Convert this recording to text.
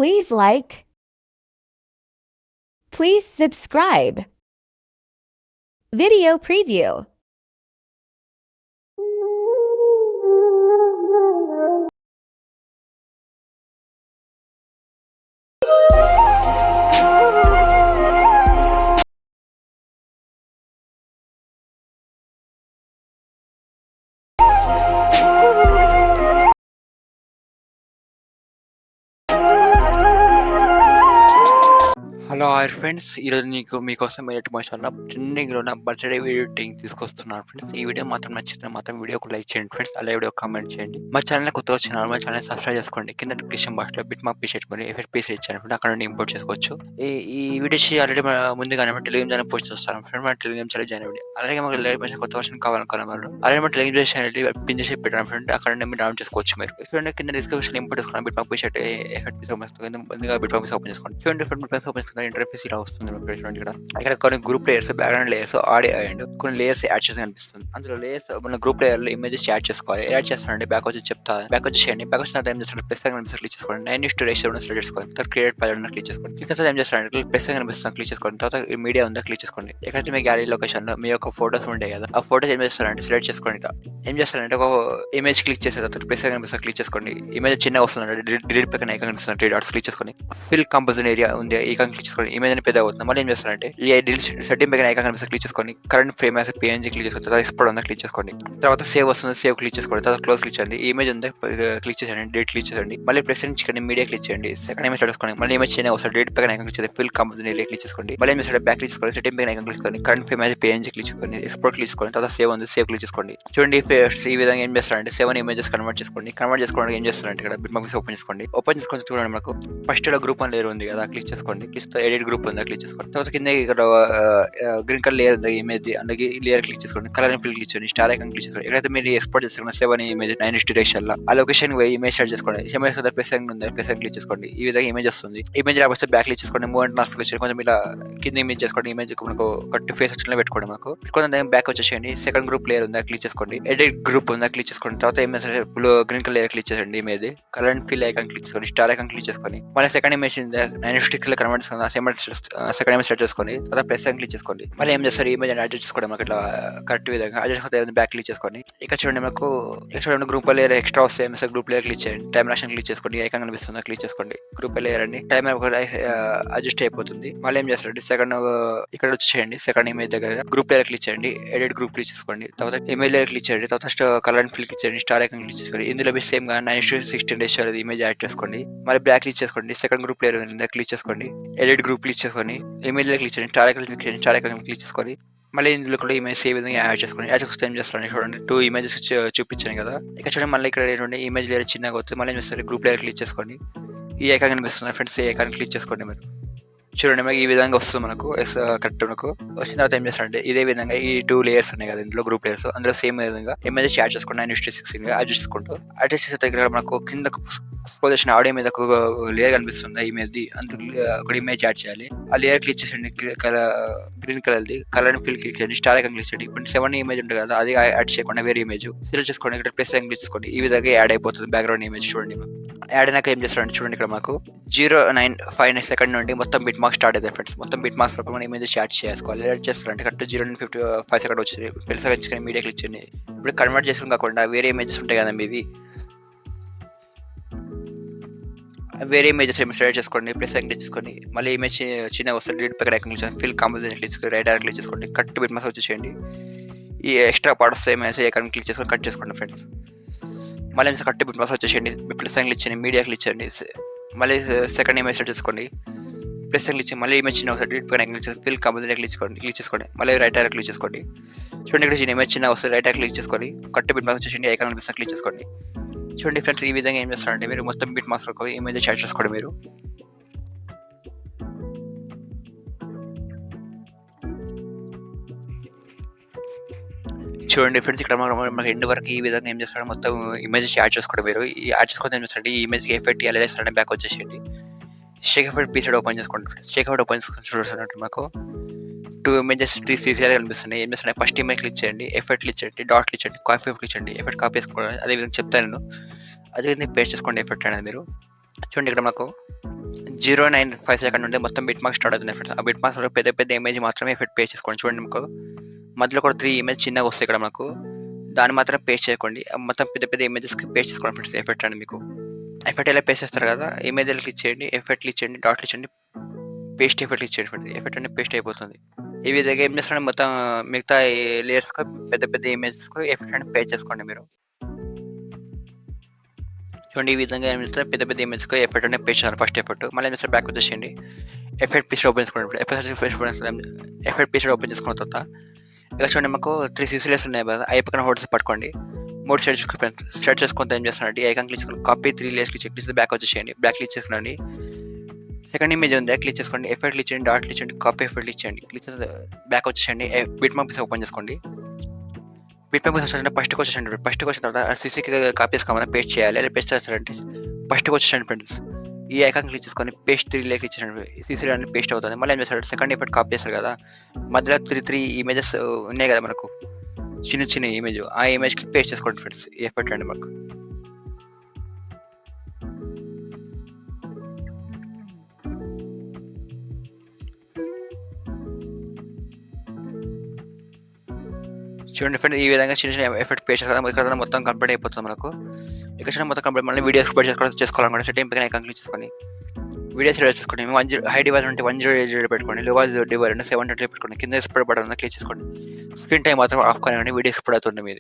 Please like. Please subscribe. Video preview. Hello hi friends, ఈరోజు మీకోసం edit motion ట్రెండింగ్లో నా బర్త్డే వీడియో ఎడిటింగ్ తీసుకొస్తున్నాను ఫ్రెండ్స్. ఈ వీడియో మాత్రం నచ్చితే మాత్రం వీడియోకి లైక్ చేయండి ఫ్రెండ్స్, అలా వీడియో కామెంట్ చేయండి. మా ఛానల్ కొత్తగా వచ్చిన మా ఛానల్ సబ్స్క్రైబ్ చేసుకోండి. కింద డిస్క్రిప్షన్ బాక్స్లో బిట్ మార్క్ పీస్ పెట్టుకొని ఎఫెక్ట్ పీస్ ఇచ్చాను, అక్కడ నుండి ఇంపోర్ట్ చేసుకోవచ్చు. ఈ వీడియోస్ ఆల్రెడీ ముందుగానే టెలిగ్రామ్ ఛానల్ పోస్ట్ చేస్తాను ఫ్రెండ్, మన టెలిగ్రామ్ ఛానల్ జాయిన్ అవ్వండి. అలాగే మాకు లైవ్ మోషన్ కొత్త వర్షన్ కావాలనుకున్నారు ఆల్రెడీ మన టెలిగ్రామ్ ఛానల్ పిన్ చేసి పెట్టాను ఫ్రెండ్, అక్కడ మీరు డౌన్ చేసుకోవచ్చు. మీరు చూడండి కింద డిస్క్రిప్షన్ ఇంపోర్ట్ చేసుకున్నాను bit mark piece effect piece ముందుగా బిట్ మార్క్ పీస్ ఓపెన్ చేసుకోండి. చూడండి ఫ్రెండ్, బిట్ మార్క్ ఓపెన్ చేసుకున్న ఇంటర్ఫేస్ ఇలా వస్తుంది. ఇక్కడ కొన్ని group layers, background layers, audio and కొన్ని లేయర్స్ యాడ్ చేసి కనిపిస్తుంది. అందులో లేయర్స్ మన గ్రూప్ లేయర్ లో ఇమేజెస్ యాడ్ చేసుకోవాలి. యాడ్ చేస్తానండి, బ్యాక్ వచ్చి చెప్తా, బ్యాక్ వచ్చేయండి. బ్యాక్ వచ్చిన ఏం చేస్తాను, ప్లస్ కనిపిస్తుంది క్లిక్ చేసుకోండి. 9:8 సెలెక్ట్ చేసుకోండి. తర్వాత క్రియేట్ ప్యాలెట్ క్లిక్ చేసుకోండి. ఇక్కడ ఏం చేస్తారంటే ప్లస్ కనిపిస్తుంది క్లిక్ చేసుకోండి. తర్వాత మీడియా ఉందా క్లిక్ చేసుకోండి. ఎక్కడైతే మీ గ్యాలరీ లొకేషన్ లో మీ యొక్క ఫోటోస్ ఉంటాయి కదా, ఆ ఫోటోస్ ఏం చేస్తారంటే సెలెక్ట్ చేసుకోండి. ఏం చేస్తారంటే ఒక ఇమేజ్ క్లిక్ చేసిన తర్వాత ప్లస్ కనిపిస్తుంది క్లిక్ చేసుకోండి. ఇమేజ్ చిన్నగా వస్తుంది, డిలీట్ పక్కన ఐకాన్ కనిపిస్తుంది 3 డాట్స్ క్లిక్ చేసుకోండి. ఫిల్ కంపోజిషన్ ఏరియా ఉంది, ఐకాన్ క్లిక్ చేసుకోండి. ఇమేజ్ అని పెద్ద అవుతుంది. మళ్ళీ ఏం చేస్తారంటే ఈ సెట్టింగ్ పైన ఐకాన్ కనిపిస్తుంది క్లిక్ చేసుకోండి. Current frame as PNG click చేసుకోండి. తర్వాత ఎక్స్పోర్ట్ ఉందా క్లిక్ చేసుకోండి. తర్వాత సేవ్ వస్తుంది, సేవ్ క్లిక్ చేసుకోండి. తర్వాత క్లోజ్ క్లిక్ చేయండి. ఇమేజ్ ఉందా క్లిక్ చేయండి, డేట్ క్లిక్ చేయండి. మళ్ళీ ప్రెసెంట్ చేయండి, మీడియా క్లిక్ చేయండి. సెకండ్ ఇమేజ్ చేసుకోండి. మళ్ళీ ఇమేజ్ చిన్న వస్తుంది, డేట్ పైన ఐకాన్ క్లిక్ చేయండి. ఫిల్ కంపోజిషన్ ఏరియా క్లిక్ చేసుకోండి. మళ్ళీ ఏం చేస్తాడు, బ్యాక్ క్లిక్ చేసుకోండి. సెట్టింగ్ పైన ఐకాన్ క్లిక్ చేసుకోండి. Current frame as PNG click చేసుకోండి. ఎక్స్పోర్ట్ క్లిక్ చేసుకోండి. తర్వాత సేవ్ ఉంది, సేవ్ క్లిక్ చేసుకోండి. చూడండి ఈ విధంగా ఏం చేస్తారంటే 7 ఇమేజెస్ కన్వర్ట్ చేసుకోండి. కన్వర్ట్ చేసుకోవడానికి ఏం చేస్తారంటే ఇక్కడ బిట్ మార్క్ ఓపెన్ చేసుకోండి. ఓపెన్ చేసుకొని చూడండి, మనకు ఫస్ట్ గ్రూప్ అని లేయర్ ఉంది కదా, క్లిక్ చేసుకోండి. క్లిక్ ఎడిట్ గ్రూప్ ఉందా క్లిక్ చేసుకోండి. తర్వాత కింద ఇక్కడ గ్రీన్ కలర్ లేయర్ ఉంది ఇమేజ్, అందుకే లేయర్ క్లిక్ చేసుకోండి. కలర్ ఫిల్ క్లిక్ చేయండి. స్టార్ ఐకాన్ క్లిక్ చేసుకోండి. ఎక్కడైతే మీరు ఎక్స్పోర్ట్ చేసుకున్న 7 ఇమేజ్ 9 డైరెక్షన్ లో ఆ లొకేషన్ పోయి ఇమేజ్ సెట్ చేసుకోండి. ఇమేజ్ కదా ప్లస్ ఉంది, ప్లస్ క్లిక్ చేసుకోండి. ఈ విధంగా ఇమేజ్ వస్తుంది. ఇమేజ్ రాకపోతే బ్యాక్ క్లిక్ చేసుకోండి. మూవ్ అండ్ ట్రాన్స్ఫర్ చేసుకోండి. కొంచెం ఇలా కింద ఇమేజ్ చేసుకోండి. ఇమేజ్ మనకు కట్ ఫేస్ వచ్చేలా పెట్టుకోండి. మనకు కొంచెం బ్యాక్ వచ్చేసేయండి. సెకండ్ గ్రూప్ లేయర్ ఉందా క్లిక్ చేసుకోండి. ఎడిట్ గ్రూప్ ఉందా క్లిక్ చేసుకోండి. తర్వాత image green colour layer click చేయండి. Image colour and fill icon click చేసుకోండి. స్టార్ ఐకాన్ క్లిక్ చేసుకోండి. మళ్ళీ సెకండ్ ఇమేజ్ 9 కన్వర్ట్ చేసుకుని సెకండ్ ఇమేజ్ సెట్ చేసుకోండి. తర్వాత ప్లస్ క్లిక్ చేసుకోండి. మళ్ళీ ఏం చేస్తారు, ఇమేజ్ యాడ్ చేసుకోండి. మనకి ఇట్లా కరెక్ట్ విధంగా యాడ్ చేసుకుంటే బ్యాక్ క్లిక్ చేసుకోండి. ఇక్కడ చూడండి, మనకు చూడండి గ్రూప్ లేయర్ ఎక్స్ట్రా వస్తే గ్రూప్ లేయర్ క్లిక్ చేయండి. టైం రాషన్ క్లిక్ చేసుకోండి. ఐకాన్ కనిపిస్తుంది క్లిక్ చేసుకోండి. గ్రూప్ లేయర్ అండి టైం అడ్జస్ట్ అయిపోతుంది. మళ్ళీ ఏం చేస్తారండి, సెకండ్ ఇక్కడ వచ్చేయండి. సెకండ్ ఇమేజ్ దగ్గర గ్రూప్ లేయర్ క్లిక్ చేయండి. ఎడిట్ గ్రూప్ క్లిక్ చేసుకోండి. తర్వాత ఇమేజ్ లేయర్ క్లిక్ చేయండి. తర్వాత కలర్ అండ్ ఫిల్ క్లిక్ చేయండి. స్టార్ ఐకాన్ క్లిక్ చేసుకోండి. ఇందులో మీ సేమ్ గా 9:16 ఇమేజ్ యాడ్ చేసుకోండి. మళ్ళీ బ్యాక్ క్లిక్ చేసుకోండి. సెకండ్ గ్రూప్ లేయర్ క్లిక్ చేసుకోండి. ఎడిట్ గ్రూప్ క్లిక్ చేసుకోండి. ఇమేజ్ లేయర్ క్లిక్ చేయండి. స్టార్ ఐకాన్ క్లిక్ చేయండి. స్టార్ ఐకాన్ క్లిక్ చేసుకోండి. మళ్ళీ ఇందులో కూడా ఇమేజ్ ఏ విధంగా యాడ్ చేసుకోండి. యాడ్ చేసుకుంటే ఏం చేస్తారండి, చూడండి 2 ఇమేజెస్ చూపించాను కదా. ఇక్కడ చూడండి, మళ్ళీ ఇక్కడ ఏంటంటే ఇమేజ్ లేయర్ చిన్నగా అవుతుంది. మళ్ళీ ఏం చేస్తారు, గ్రూప్ లేయర్ క్లిక్ చేసుకోండి. ఈ ఐకాన్ కనిపిస్తుంది ఫ్రెండ్స్, ఈ ఐకాన్ క్లిక్ చేసుకోండి. మీరు చూడండి, మనకి ఈ విధంగా వస్తుంది. మనకు కరెక్ట్ మనకు వచ్చిన తర్వాత ఏం చేస్తారంటే ఇదే విధంగా ఈ 2 లేయర్స్ ఉన్నాయి కదా, ఇందులో గ్రూప్ లేయర్స్, అందులో సేమ్ విధంగా ఇమేజెస్ యాడ్ చేసుకోండి. 9:16 యాడ్ చేసుకుంటూ యాడ్ చేసే ఇక్కడ మనకు కింద స్క్రోల్ చేసిన ఆడియో మీద ఒక లేయర్ కనిపిస్తుంది ఇమేజ్ ది, అందులో ఒక ఇమేజ్ యాడ్ చేయాలి. ఆ లేయర్ క్లిక్ చేసండి. Green colour the colour fill click చేయండి. స్టార్ ఐకాన్ క్లిక్ చేయండి. ఇప్పుడు 7 ఇమేజ్ ఉంటుంది కదా, అది యాడ్ చేయకుండా వేరే ఇమేజ్ సెలెక్ట్ చేసుకోండి. ఇక్కడ ప్లస్ ఐకాన్ క్లిక్ చేసుకోండి. ఈ విధంగా యాడ్ అయిపోతుంది బ్యాక్గ్రౌండ్ ఇమేజ్. చూడండి, యాడ్ అయినాక ఏం చేస్తారంటే చూడండి, ఇక్కడ మాకు 0.959 సెకండ్ నుండి మొత్తం బిట్ మార్క్స్ స్టార్ట్ అవుతాయి ఫ్రెండ్స్. మొత్తం బిట్ మార్క్స్ మనం ఇమేజ్ యాడ్ చేసుకోవాలి. యాడ్ చేస్తారంటే కరెక్ట్ 0.55 సెకండ్ వచ్చింది. ప్లస్ ఐకాన్ మీడియా క్లిక్ చేయండి. ఇప్పుడు కన్వర్ట్ చేసుకుని కాకుండా వేరే ఇమేజెస్ ఉంటాయి కదా ఇవి, వేరే ఇమేజెస్ సెలెక్ట్ చేసుకోండి. ప్లస్ ఐకాన్ క్లిక్ చేసుకోండి. మళ్ళీ ఇమేజ్ చిన్నగా వస్తుంది. డిలీట్ పక్కన ఐకాన్ క్లిక్ చేయండి. ఫిల్ కంపోజిషన్ క్లిక్ చేసుకొని రైట్ క్లిక్ చేసుకోండి. కట్ బిట్ మార్క్స్ వచ్చేసేయండి. ఈ ఎక్స్ట్రా పార్ట్ వస్తే ఇమేజ్ ఐకాన్ క్లిక్ చేసుకొని కట్ చేసుకోండి ఫ్రెండ్స్. మళ్ళీ కట్ బిట్ మార్క్స్ వచ్చేసేయండి. ప్లస్ ఐకాన్ క్లిక్ చేయండి. మీడియా క్లిక్ చేయండి. మళ్ళీ సెకండ్ ఇమేజ్ సెట్ చేసుకోండి. ప్లస్ క్లిక్ చేయండి. మళ్ళీ ఇమేజ్ చిన్న వస్తుంది. డిలీట్ పక్కన ఐకాన్ క్లిక్ చేసి ఫిల్ కంపోజిషన్ క్లిక్ చేసుకోండి. మళ్ళీ రైట్ క్లిక్ చేసుకోండి. చూడండి, ఇక్కడ చిన్న ఇమేజ్ చిన్న వస్తుంది. రైట్ క్లిక్ చేసుకొని కట్ బిట్ మార్క్స్ వచ్చేసి ఐకాన్ కనిపిస్తుంది క్లిక్ చేసుకోండి. చూడండి ఫ్రెండ్స్, ఈ విధంగా ఏం చేస్తారంటే మీరు మొత్తం బిట్ మార్క్స్ ఇమేజ్ యాడ్ చేసుకోండి. మీరు చూడండి ఫ్రెండ్స్, ఇక్కడ మనకి ఎండ్ వరకు ఈ విధంగా ఏం చేస్తారంటే మొత్తం ఇమేజెస్ యాడ్ చేసుకోండి. మీరు ఈ యాడ్ చేసుకుంటే ఏం చేస్తారంటే ఈ ఇమేజ్కి ఎఫెక్ట్ ఎలా చేస్తారంటే బ్యాక్ వచ్చేసేయండి. షేక్ ఎఫెక్ట్ పీసెడ్ ఓపెన్ చేసుకోండి ఫ్రెండ్స్. షేక్ ఎఫెక్ట్ ఓపెన్ చేసుకొని చూడండి, మాకు 2 ఇమేజెస్ తీసేయాలి కనిపిస్తున్నాయి. ఏం చేస్తారంటే ఫస్ట్ ఇమేజ్ క్లిక్ చేయండి. ఎఫెక్ట్ క్లిక్ చేయండి. డాట్ క్లిక్ చేయండి. కాపీ క్లిక్ చేయండి. ఎఫెక్ట్ కాపీ చేసుకోండి. అదే విధంగా చెప్తాను నేను. అదే విధంగా పేస్ట్ చేసుకోండి ఎఫెక్ట్ అనేది. మీరు చూడండి ఇక్కడ మనకు 0.95 సెకండ్ నుండి మొత్తం బిట్ మార్క్స్ స్టార్ట్ అవుతున్నాయి ఫ్రెండ్స్. ఆ బిట్ మార్క్స్‌లో పెద్ద పెద్ద ఇమేజ్ మాత్రమే ఎఫెక్ట్ పేస్ట్ చేసుకోండి. చూడండి మీకు మధ్యలో కూడా 3 ఇమేజ్ చిన్నగా వస్తాయి ఇక్కడ మనకు. దాన్ని మాత్రం పేస్ట్ చేయకండి. మొత్తం పెద్ద పెద్ద ఇమేజెస్‌కి పేస్ట్ చేసుకోండి ఫ్రెండ్స్ ఎఫెక్ట్ అని మీకు. ఎఫెక్ట్ ఎలా పేస్ట్ చేస్తారు కదా! ఇమేజ్‌లు క్లిక్ చేయండి, ఎఫెక్ట్‌లు ఇచ్చేయండి, డాట్‌లు ఇచ్చేయండి, పేస్ట్ ఎఫెక్ట్‌లు ఇచ్చేయండి ఫ్రెండ్స్. ఎఫెక్ట్ అనేది పేస్ట్ అయిపోతుంది. ఈ విధంగా ఏం చేస్తారంటే మొత్తం మిగతా లేయర్స్‌కి పెద్ద పెద్ద ఇమేజెస్‌కి ఎఫెక్ట్ అనేది పేస్ట్ చేసుకోండి మీరు. చూడండి ఈ విధంగా ఏం చేస్తారు పెద్ద పెద్ద ఇమేజ్‌కి ఎఫెక్ట్ అనేది పేస్ట్ చేయాలి ఫస్ట్ ఎఫెక్ట్. మళ్ళీ ఏం చేస్తారు బ్యాక్ వచ్చేసేయండి. ఎఫెక్ట్ పీసర్ ఓపెన్ చేసుకోండి. ఎఫెక్ట్ పీసర్ ఓపెన్ చేసుకున్న తర్వాత ఇలా చూడండి మాకు 3 సీసీలేస్ ఉన్నాయి కదా! అయి పక్కన హోల్డర్స్ పట్టుకోండి. 3 సెట్ చేసుకుంటే ఏం చేస్తారంటే ఈ ఐకాన్ క్లిక్ చేసుకొని కాపీ 3 లేయర్స్ క్లిక్ చేసి బ్యాక్ వచ్చేసేయండి. బ్యాక్ క్లిక్ చేసుకోండి. సెకండ్ ఇమేజ్ ఉంది క్లిక్ చేసుకోండి. ఎఫెక్ట్‌లు ఇచ్చేయండి, డాట్‌లు ఇచ్చేయండి, కాపీ ఎఫెక్ట్‌లు ఇచ్చేయండి. క్లిక్ చేసి బ్యాక్ వచ్చేసేయండి. బిట్ మార్క్ పీస్ ఓపెన్ చేసుకోండి. బిట్ మార్క్ పీస్ వచ్చేసండి ఫస్ట్‌కి వచ్చేసండి. ఫస్ట్‌కి వచ్చిన తర్వాత సీసీకి కాపీ చేసుకోమని పేస్ట్ చేయాలి. అలా పేస్ట్ చేస్తారంటే ఫస్ట్‌కి వచ్చేసండి ఫ్రెండ్స్. ఈ ఐకాన్ క్లిక్ చేసుకొని పేస్ట్ 3 లేయర్స్ క్లిక్ చేయండి. సీసీలో అనేది పేస్ట్ అవుతుంది. మళ్ళీ ఏం చేస్తారు సెకండ్ ఎఫెక్ట్ కాపీ చేస్తారు కదా! మధ్యలో 3 ఇమేజెస్ ఉన్నాయి కదా మనకు. చిన్న చిన్న ఇమేజ్. ఆ ఇమేజ్‌కి పేస్ట్ చేసుకోండి ఫ్రెండ్స్. ఈ ఎఫెక్ట్ అండి మాకు. చూడండి ఫ్రెండ్స్ ఈ విధంగా చిన్న చిన్న ఎఫెక్ట్ పేస్ట్ చేస్తాం. ఇక్కడ మొత్తం కంప్లీట్ అయిపోతుంది మనకు. ఇక్కడ చూడండి మొత్తం కంప్లీట్ మళ్ళీ వీడియో ఎక్స్‌పోర్ట్ చేసుకోవాలనుకుంటే సెట్టింగ్ పైన ఐకాన్ క్లిక్ చేసుకొని వీడియో సెలెక్ట్ చేసుకోండి. 10 హై డివైస్ ఉంటే 1080 పెట్టుకోండి. లో డివైస్ ఉంటే 720 పెట్టుకోండి. కింద ఎక్స్‌పోర్ట్ బటన్ ఉంది క్లిక్ చేసుకోండి. స్క్రీన్ టైమ్ మాత్రం ఆఫ్ కానివ్వండి. వీడియో ఎక్స్‌పోర్ట్ అవుతుంది మీది.